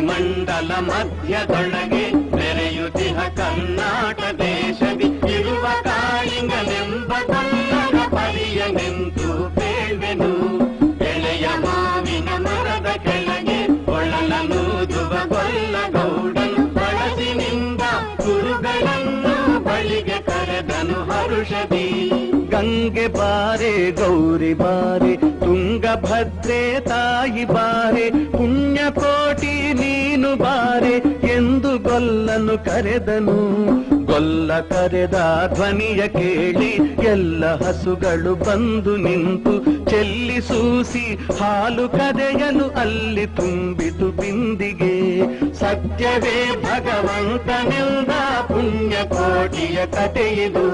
ಮಂಡಲ ಮಧ್ಯದೊಳಗೆ ಮೆರೆಯುತ್ತಿಹ ಕರ್ನಾಟ ದೇಶದಿ ಇರುವ ಕಾಳಿಂಗನೆಂಬ ಕನ್ನಡ ಪರಿಯ ನಿಂತು ಬೇಳ್ವೆನು. ಎಳೆಯ ಮಾವಿನ ಮರದ ಕೆಳಗೆ ಒಳಲನೂದುವ ಗೊಲ್ಲಗೌಡನು ಬಳಸಿನಿಂದ ಗುರುಗಳನ್ನು ಬಳಿಗೆ ಕರೆದನು ಹರುಷದಿ. ಗಂಗೆ ಬಾರೆ ಗೌರಿ ಬಾರೆ ತುಂಗಭದ್ರೆ ತಾಯಿ ಬಾರೆ ಪುಣ್ಯಕೋಟಿ ನೀನು ಬಾರೆ ಎಂದು ಗೊಲ್ಲನು ಕರೆದನು. ಗೊಲ್ಲ ಕರೆದ ಧ್ವನಿಯ ಕೇಳಿ ಎಲ್ಲ ಹಸುಗಳು ಬಂದು ನಿಂತು ಚೆಲ್ಲಿ ಸೂಸಿ ಹಾಲು ಕದೆಯಲು ಅಲ್ಲಿ ತುಂಬಿತು ಬಿಂದಿಗೆ. ಸತ್ಯವೇ ಭಗವಂತನೆಂದ ಪುಣ್ಯಕೋಟಿಯ ಕಥೆಯಿದು.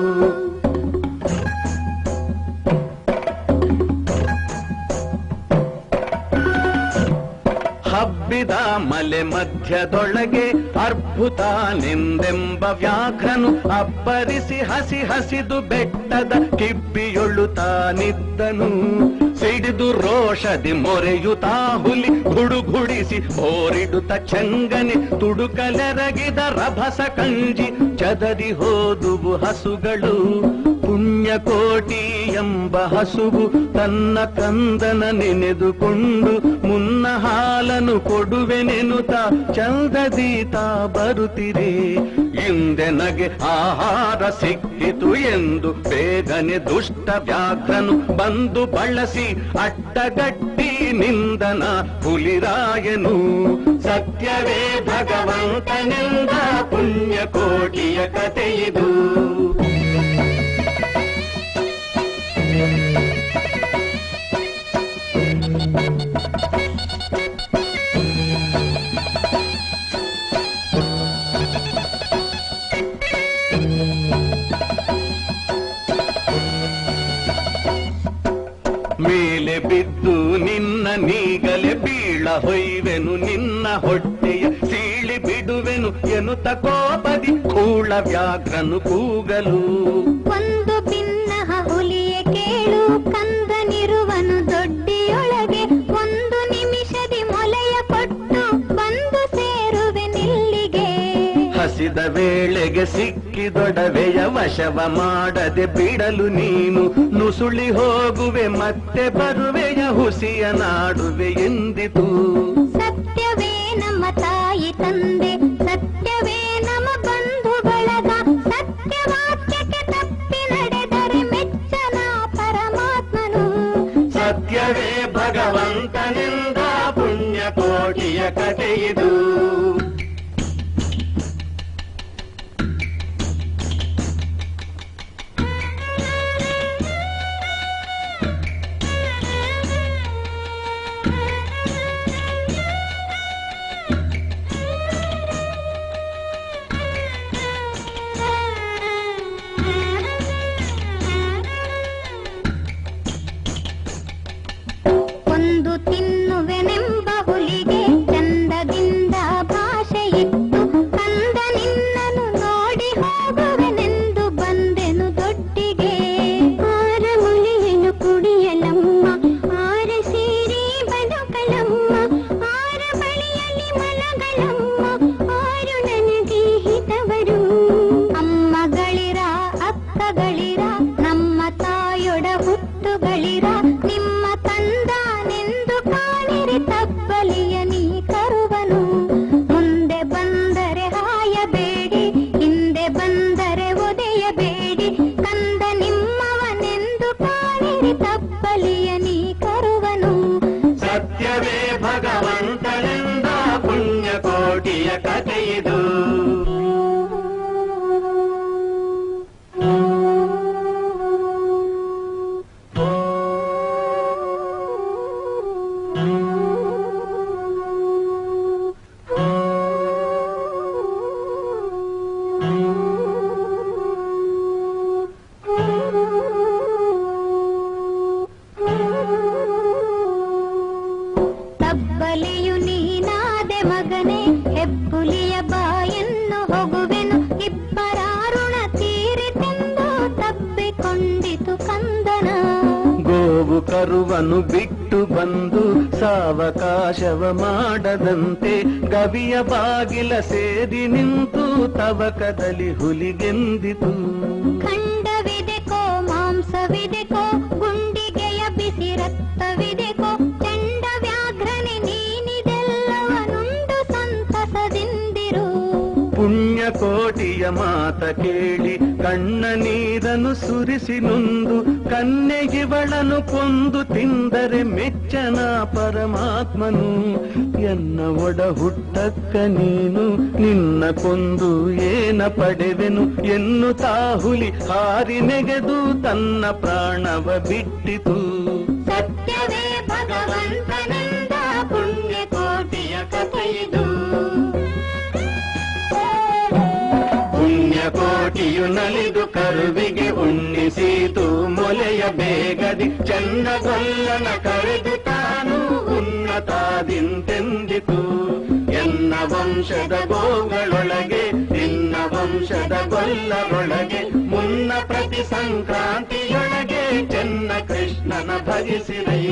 ಹಬ್ಬಿದ ಮಲೆ ಮಧ್ಯದೊಳಗೆ ಅರ್ಭುತನೆಂದೆಂಬ ವ್ಯಾಘ್ರನು ಅಬ್ಬರಿಸಿ ಹಸಿ ಹಸಿದು ಬೆಟ್ಟದ ಕಿಬ್ಬಿಯೊಳ್ಳುತ್ತಾನಿದ್ದನು. ಸಿಡಿದು ರೋಷದಿ ಮೊರೆಯುತ್ತಾ ಹುಲಿ ಗುಡುಗುಡಿಸಿ ಹೋರಿಡುತ್ತ ಚಂಗನೆ ತುಡುಕಲೆರಗಿದ ರಭಸ ಕಂಜಿ ಚದರಿ ಹೋದುವು ಹಸುಗಳು. ಪುಣ್ಯಕೋಟಿ ಎಂಬ ಹಸುವು ತನ್ನ ಕಂದನ ನೆನೆದುಕೊಂಡು ಮುನ್ನ ಹಾಲನು ಕೊಡುವೆನೆನುತ ಚಂದದೀತ ಬರುತ್ತಿರೆ. ಇಂದೆನಗೆ ಆಹಾರ ಸಿಕ್ಕಿತು ಎಂದು ಬೇಗನೆ ದುಷ್ಟ ವ್ಯಾಘ್ರನು ಬಂದು ಬಳಸಿ ಅಡ್ಡಗಟ್ಟಿ ನಿಂದನ ಹುಲಿರಾಯನು. ಸತ್ಯವೇ ಭಗವಂತನೆಂದ ಪುಣ್ಯಕೋಟಿಯ ಕಥೆಯಿದು. ಮೇಲೆ ಬಿದ್ದು ನಿನ್ನ ನೀಗಲೆ ಬೀಳ ಹೊಯ್ವೆನು ನಿನ್ನ ಹೊಟ್ಟೆಯ ಸೀಳಿ ಬಿಡುವೆನು ಎನ್ನುತ್ತ ಕೋಪದಿ ಕೂಳ ವ್ಯಾಘ್ರನು ಕೂಗಲು. ಒಂದು ಭಿನ್ನಹ ಹುಲಿಯ ಕೇಳು ಕಂದನಿರುವನು ದೊಡ್ಡಿಯೊಳಗೆ ಒಂದು ನಿಮಿಷದಿ ಮೊಲೆಯ ಕೊಟ್ಟು ಬಂದು ಸೇರುವೆ ನಿಲ್ಲಿಗೆ. ಹಸಿದ ವೇಳೆಗೆ ಸಿಕ್ಕಿದೊಡವೆಯ ವಶವ ಮಾಡದೆ ಬಿಡಲು ನೀನು ನುಸುಳಿ ಹೋಗುವೆ ಮತ್ತೆ ಬರುವೆಯ ಹುಸಿಯ ನಾಡುವೆ ಎಂದಿತು. ಸತ್ಯವೇ ನಮ್ಮ ತಾಯಿ ತಂದೆ ಸತ್ಯವೇ ನಮ್ಮ ಬಂಧು ಬಳಗ ಸತ್ಯವಾಕ್ಯಕ್ಕೆ ತಪ್ಪಿ ನಡೆದರೆ ಮೆಚ್ಚನ ಪರಮಾತ್ಮನು. ಸತ್ಯವೇ ಭಗವಂತನಿಂದ ಪುಣ್ಯಕೋಟಿಯ ಕಥೆಯಿದು. ಒಂದು ತಿನ್ನುವೆನೆಂಬ ಹುಲಿಗೆ ಚಂದದಿಂದ ಭಾಷೆಯಿತ್ತು ಕಂದ ನಿನ್ನನು ನೋಡಿ ಹೋಗುವೆನೆಂದು ಬಂದೆನು ದೊಡ್ಡಿಗೆ. ಆರ ಮುಳಿಯನು ಕುಡಿಯಲಮ್ಮ ಆರ ಸೇರಿ ಬದುಕಲಮ್ಮ ಆರ ಬಳಿಯಲ್ಲಿ ಮಲಗಳಮ್ಮ ಆರು ನನಗೆ ಹಿತವರು. ಅಮ್ಮಗಳಿರ ಅಕ್ಕಗಳಿರ ನಮ್ಮ ತಾಯೊಡ ಹುಟ್ಟುಗಳಿರ ನಿಮ್ಮ ತಂದಾನೆಂದು ಕಾಣಿರಿ ತಬ್ಬಲಿಯ ನೀ ಕರುವನು. ಮುಂದೆ ಬಂದರೆ ಹಾಯಬೇಡಿ ಹಿಂದೆ ಬಂದರೆ ಒದೆಯಬೇಡಿ ಕಂದ ನಿಮ್ಮವನೆಂದು ಕಾಣಿರಿ ತಬ್ಬಲಿಯ ನೀ ಕರುವನು. ಸತ್ಯವೇ ಭಗವಂತನೆಂದ ಪುಣ್ಯಕೋಟಿಯ ಕಥೆಯಿದು. ತಬ್ಬಲಿಯು ನೀನಾದೆ ಮಗನೇ ಹೆಬ್ಬುಲಿಯ ಬಾಯನ್ನು ಹೋಗುವೆನು ಇಬ್ಬರಾರುಣ ತೀರಿತೆಂದು ತಬ್ಬಿಕೊಂಡಿತು ಕಂದನ. ಗೋವು ಕರುವನು ಬಿಟ್ಟು ಬಂದು ಸಾವಕಾಶವ ಮಾಡದಂತೆ ಗವಿಯ ಬಾಗಿಲ ಸೇರಿ ನಿಂತು ತವಕದಲ್ಲಿ ಹುಲಿಗೆಂದಿತು. ಖಂಡವಿದೆಕೋ ಮಾಂಸವಿದೆಕೋ ಗುಂಡಿಗೆಯ ಬಿಸಿ ರಕ್ತವಿದೆಕೋ ಚಂಡ ವ್ಯಾಘ್ರನೆ ನೀನಿದೆಲ್ಲವನುಂಡು ಸಂತಸದಿಂದಿರು. ಪುಣ್ಯಕೋಟಿಯ ಮಾತ ಕೇಳಿ ಕಣ್ಣ ನೀರನ್ನು ಸುರಿಸಿ ನೊಂದು ಕನ್ಯೆಗಿವಳನು ಕೊಂದು ತಿಂದರೆ ಮೆಚ್ಚನ ಪರಮಾತ್ಮನು. ಎನ್ನ ಒಡ ಹುಟ್ಟಕ್ಕ ನೀನು ನಿನ್ನ ಕೊಂದು ಏನ ಪಡೆವೆನು ಎನ್ನುತ್ತಾ ಹುಲಿ ಹಾರಿ ನೆಗೆದು ತನ್ನ ಪ್ರಾಣವ ಬಿಟ್ಟಿತು. ಸತ್ಯವೇ ಭಗವಂತನಿಂದ ಪುಣ್ಯಕೋಟಿಯ ಕಥೆಯಿದು. ಪುಣ್ಯಕೋಟಿಯು ನಲಿದು ಕರುವಿಗೆ ಉಣ್ಣಿಸೀತು ಮೊಲೆಯ ಬೇಗದಿ ಚನ್ನಗೊಲ್ಲನ ಕರೆದು ತಾನು ಉನ್ನತಾದಿಂತೆಂದಿತು. ಎನ್ನ ವಂಶದ ಗೋಗಳೊಳಗೆ ನಿನ್ನ ವಂಶದ ಗೊಲ್ಲರೊಳಗೆ ಮುನ್ನ ಪ್ರತಿ ಸಂಕ್ರಾಂತಿಯೊಳಗೆ ಚೆನ್ನ ಕೃಷ್ಣನ ಭಜಿಸಿರೈ.